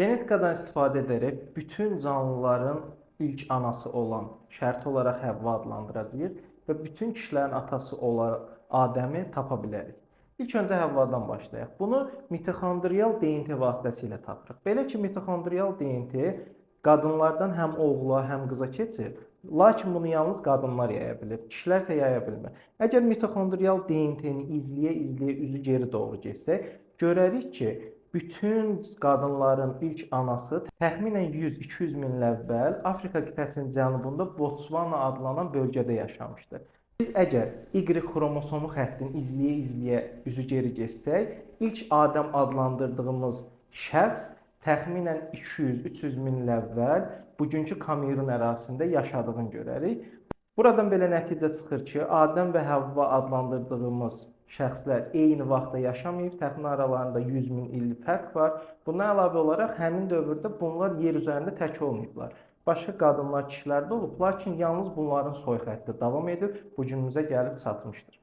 Genetikadan istifadə edərək bütün canlıların ilk anası olan şərti olaraq Həvva adlandıracağıq və bütün kişilərin atası olaraq Adəmi tapa bilərik. İlk öncə Həvvadan başlayaq. Bunu mitoxondrial DNT vasitəsilə tapırıq. Belə ki, mitoxondrial DNT qadınlardan həm oğula, həm qıza keçir. Lakin bunu yalnız qadınlar yaya bilir, kişilər isə yaya bilmir. Əgər mitoxondrial DNT-ni izləyə-izləyə üzü geri doğru getsək, görərik ki, bütün qadınların ilk anası təxminən 100-200 min il əvvəl Afrika qitəsinin cənubunda Botsvana adlanan bölgədə yaşamışdı. Biz əgər Y xromosomu xəttini izləyə-izləyə üzü geri getsək, ilk Adəm adlandırdığımız şəxs təxminən 200-300 min il əvvəl bugünkü Kamerun ərazisində yaşadığını görərik. Buradan belə nəticə çıxır ki, Adəm və Həvva adlandırdığımız şəxslər eyni vaxtda yaşamayıb, təxminən aralarında 100 min illik fərq var. Bundan əlavə olaraq həmin dövrdə bunlar yer üzərində tək olmayıblar. Başqa qadınlar, kişilər də olub, lakin yalnız bunların soy xətti davam edib, bu günümüzə gəlib çatmışdır.